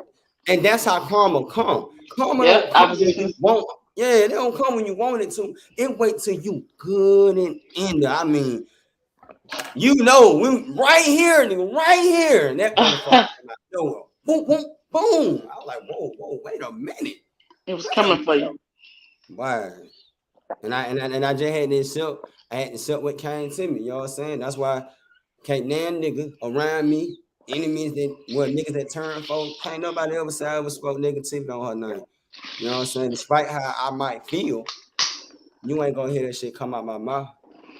and that's how karma come. Karma Yep. don't I come was when just you gonna. want. Yeah, they don't come when you want it to. It wait till you good and in there. I mean, you know, we right here, nigga, right here. And that motherfucker came out nowhere. Boom, boom, boom. I was like, whoa, wait a minute. It was Wait a coming for minute. you. Why? And I just had to accept, I had to accept what came to me. You know what I'm saying? That's why can't nan nigga around me, enemies that niggas that turn folks, can't nobody ever say I ever spoke negativity on her name. You know what I'm saying? Despite how I might feel, you ain't gonna hear that shit come out my mouth.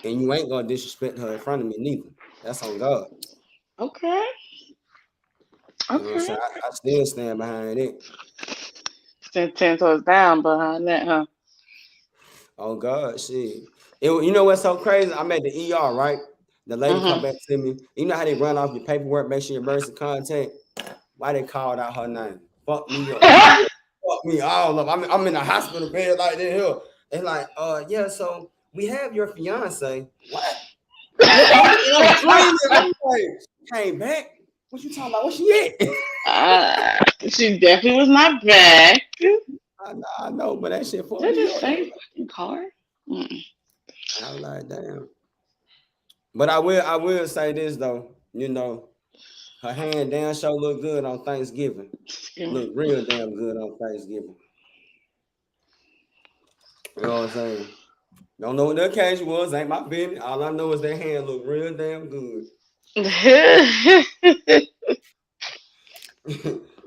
And you ain't gonna disrespect her in front of me neither. That's on God. Okay. You know what I'm Okay. saying? I still stand behind it. Stand 10 toes down behind that, huh? Oh God, shit. You know what's so crazy? I'm at the ER, right? The lady come Mhm. back to me. You know how they run off your paperwork, make sure your emergency contact. Why they called out her name? Fuck me up. Fuck me all up. I'm in a hospital bed like this here. It's like, yeah, so we have your fiance. What? And I'm screaming. I'm like, came back. What you talking about? Where she at? She definitely was not back. Did I know, but that shit fucked I me just up say though. fucking car? Mm. I was like, damn. But I will say this though, her hand damn sure look good on Thanksgiving. Excuse me. Look real damn good on Thanksgiving. You know what I'm saying? Don't know what the occasion was, ain't my business. All I know is that hand look real damn good.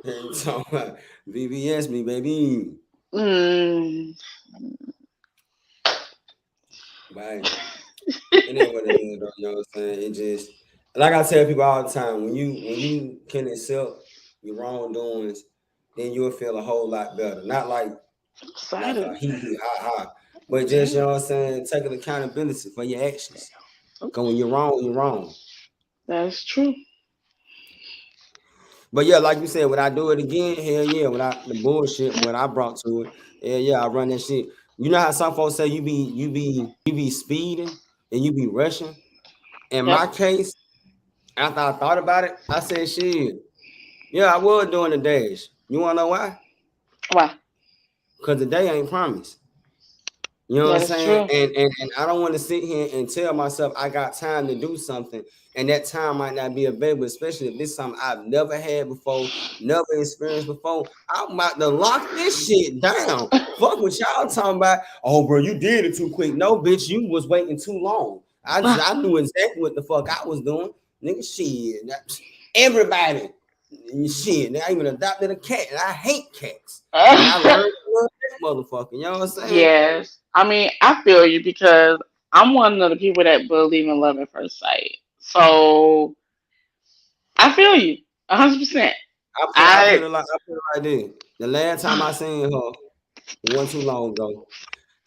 And talking about VVS me, baby. Mm. But it ain't what it is, though. You know what I'm saying? It just like I tell people all the time, when you can accept your wrongdoings, then you'll feel a whole lot better. Not like a Excited. hee ha ha, but just you Yeah, know what I'm saying, taking accountability for your actions. Cause when you're wrong, you're wrong. that's true. But yeah, like you said, would I do it again? Hell yeah. Without the bullshit, what I brought to it, hell yeah, I run that shit. You know how some folks say you be speeding and you be rushing. In Yep. my case, after I thought about it, I said, shit, yeah, I was doing the dash. You wanna know why? Wow. Because the day ain't promised. You know what I'm That is saying? true. And I don't want to sit here and tell myself I got time to do something, and that time might not be available, especially if this something I've never had before, never experienced before. I'm about to lock this shit down. Fuck what y'all talking about. Oh, bro, you did it too quick. No, bitch, you was waiting too long. I knew exactly what the fuck I was doing. Nigga, shit. Everybody. Shit, I even adopted a cat, and I hate cats. And I learned to love that motherfucker. You know what I'm saying? Yes. I mean, I feel you because I'm one of the people that believe in love at first sight. So I feel you 100%. I put I it like this. The last time I seen her, it wasn't too long ago.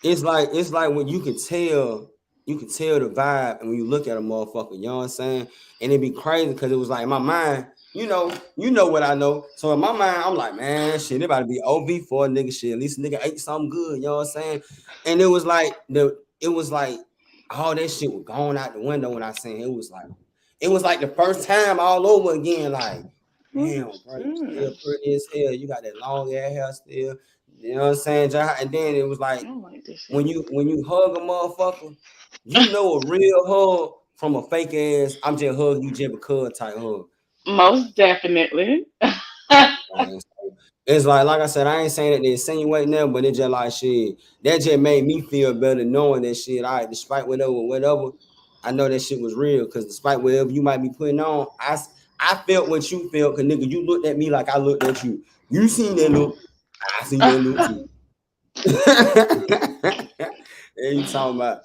It's like when you can tell the vibe, and when you look at a motherfucker, you know what I'm saying? And it'd be crazy because it was like in my mind, you know what I know. So in my mind, I'm like, man, shit, it about to be OV for a nigga shit. At least a nigga ate something good, you know what I'm saying? And it was like all that shit was gone out the window when I seen it. It was like the first time all over again, like, damn, bro, you still pretty as hell. You got that long ass hair still. You know what I'm saying? And then it was like don't like this when shit. you hug a motherfucker, you know a real hug from a fake ass. I'm just hug you just because type hug. Most definitely. Right? So it's like I said, I ain't saying that they insinuating them, but it just like shit. That just made me feel better knowing that shit. All right, despite whatever, I know that shit was real. Cause despite whatever you might be putting on, I felt what you felt. Cause nigga, you looked at me like I looked at you. You seen that look, I seen that look too. And you talking about,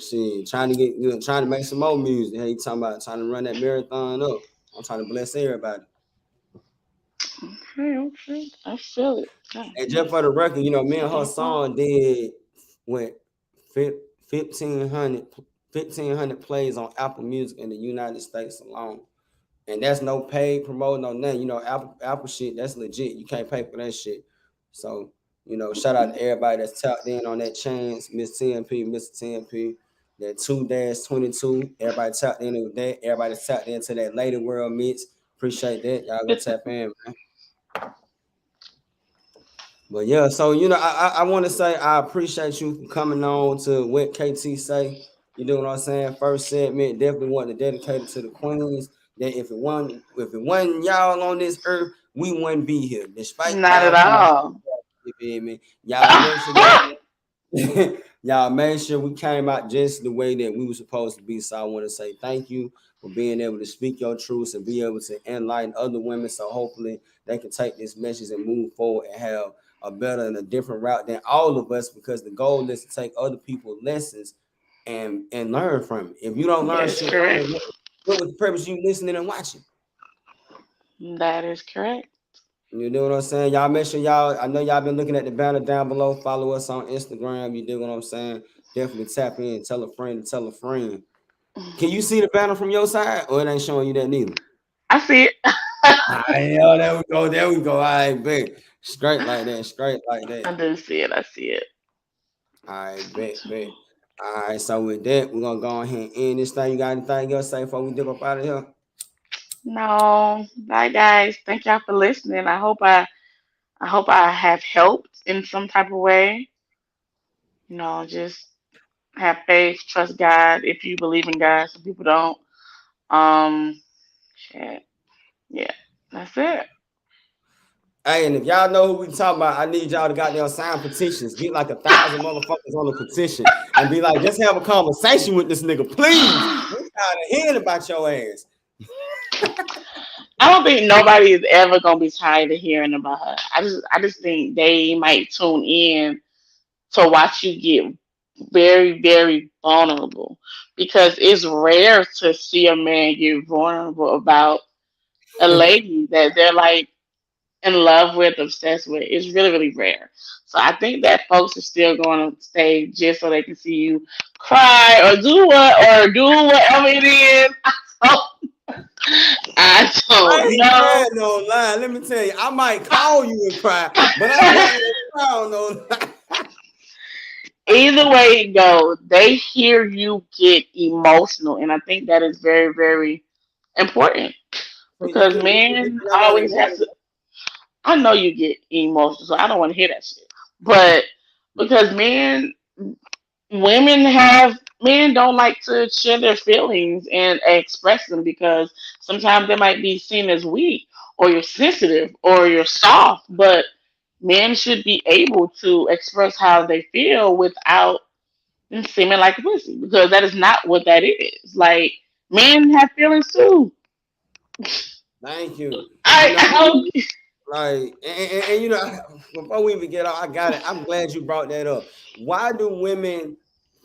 shit, trying to trying to make some more music. Hey, you talking about trying to run that marathon up. I'm trying to bless everybody. Okay, okay. I feel it. God And damn. just for the record, me and her Damn phone. song did went 1500 plays on Apple Music in the United States alone. And that's no paid promoting, no nothing. Apple shit, that's legit. You can't pay for that shit. So, shout out to everybody that's tapped in on that chance. Miss TMP, Mr. TMP, that 2-22. Everybody tapped in with that. Everybody tapped into that Lady World Mix. Appreciate that. Y'all go tap in, man. But yeah, so I want to say I appreciate you for coming on to what KT say. You know what I'm saying? First segment, definitely want to dedicate it to the queens. That if it wasn't y'all on this earth, we wouldn't be here. Despite Not at y'all putting us all. together, you feel me? Y'all make sure y'all made sure we came out just the way that we were supposed to be. So I want to say thank you for being able to speak your truths and be able to enlighten other women. So hopefully they can take this message and move forward and have a better and a different route than all of us, because the goal is to take other people's lessons and learn from it. If you don't That learn is shit from correct. it, what was the purpose of you listening and watching? That is correct. You know what I'm saying? Y'all make sure I know y'all been looking at the banner down below. Follow us on Instagram. You dig what I'm saying? Definitely tap in, tell a friend to tell a friend. Can you see the banner from your side? Or it ain't showing you that neither? I see it. All right, yo, there we go. There we go. All right, bet. Straight like that. Straight like that. I do see it. I see it. All right, bet. All right, so with that, we're gonna go ahead and end this thing. You got anything else to say before we dip up out of here? No. Bye guys. Thank y'all for listening. I hope I have helped in some type of way. Just have faith, trust God if you believe in God. Some people don't. Um, shit. Yeah, that's it. Hey, and if y'all know who we talking about, I need y'all to goddamn sign petitions. Get like 1,000 motherfuckers on the petition and be like, just have a conversation with this nigga, please. We tired of hearing about your ass. I don't think nobody is ever gonna be tired of hearing about her. I just think they might tune in to watch you get very, very vulnerable because it's rare to see a man get vulnerable about a lady that they're like in love with, obsessed with. It's really, really rare. So I think that folks are still going to stay just so they can see you cry or do whatever it is. I I don't ain't know. crying no lie. Let me tell you, I might call you and cry, but I'm not gonna cry on no lie. Either way it goes, they hear you get emotional, and I think that is very, very important because You men think I got always have emotions? to. I know you get emotional, so I don't want to hear that shit. But because women have men don't like to share their feelings and express them because sometimes they might be seen as weak or you're sensitive or you're soft, but men should be able to express how they feel without seeming like a pussy because that is not what that is. Like men have feelings too. Thank you. You I, know, I don't. like, and you know, before we even get off, I got it. I'm glad you brought that up. Why do women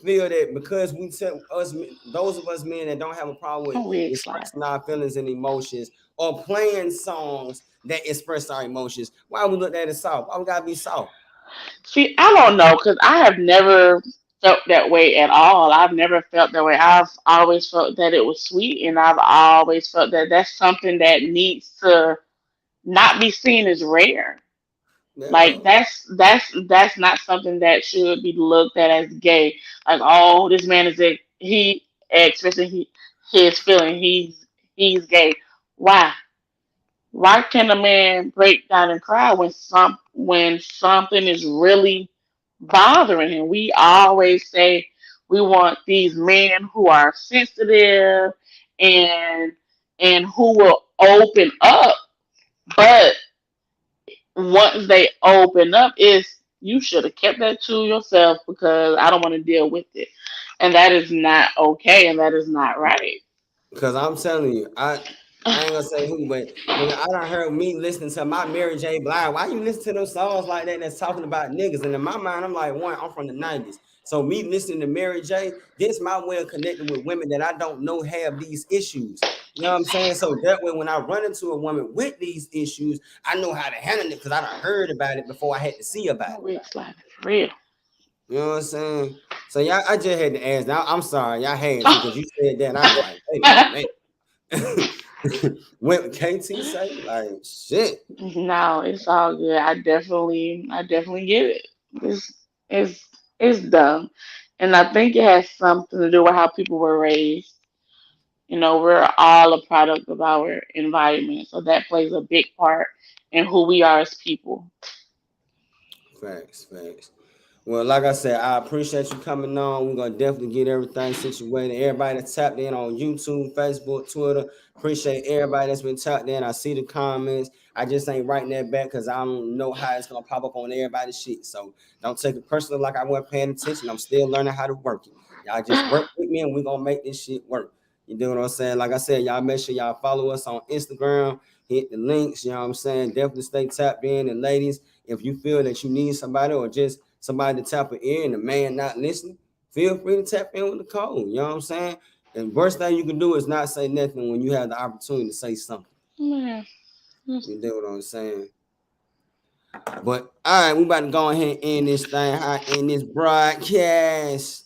feel that because we tell us, those of us men that don't have a problem with I'm wig slide. expressing our feelings and emotions or playing songs that express our emotions, why we look at it soft? Why we gotta be soft? See, I don't know because I have never felt that way at all. I've never felt that way. I've always felt that it was sweet, and I've always felt that that's something that needs to not be seen as rare. Yeah. Like that's not something that should be looked at as gay. Like, oh, this man is he expressing his feeling. He's gay. Why? Why can a man break down and cry when something is really bothering him? We always say we want these men who are sensitive and who will open up, but once they open up, is you should have kept that to yourself because I don't want to deal with it, and that is not okay, and that is not right. Because I'm telling you, I ain't gonna say who, but nigga, I done heard me listening to my Mary J. Blige. Why you listen to those songs like that that's talking about niggas? And in my mind, I'm like, one, I'm from the 90s. So me listening to Mary J, this my way of connecting with women that I don't know have these issues. You know what I'm saying? So that way, when I run into a woman with these issues, I know how to handle it because I done heard about it before I had to see about My it. wig sliding for real. You know what I'm saying? So y'all, I just had to ask. Now I'm sorry, y'all had to because you said that. And I was like, wait a minute. What KT say? Like shit. No, it's all good. I definitely get it. It's it's dumb, and I think it has something to do with how people were raised. We're all a product of our environment, so that plays a big part in who we are as people. Facts, facts. Well, like I said, I appreciate you coming on. We're gonna definitely get everything situated. Everybody that tapped in on YouTube, Facebook, Twitter. Appreciate everybody that's been tapped in. I see the comments. I just ain't writing that back because I don't know how it's gonna pop up on everybody's shit. So don't take it personally like I wasn't paying attention. I'm still learning how to work it. Y'all just work with me and we're gonna make this shit work. You know what I'm saying? Like I said, y'all make sure y'all follow us on Instagram, hit the links, you know what I'm saying? Definitely stay tapped in. And ladies, if you feel that you need somebody or just somebody to tap it in, the man not listening, feel free to tap in with the code. You know what I'm saying? And worst thing you can do is not say nothing when you have the opportunity to say something. Man, You know what I'm saying? But all right, we about to go ahead and end this thing, in this broadcast.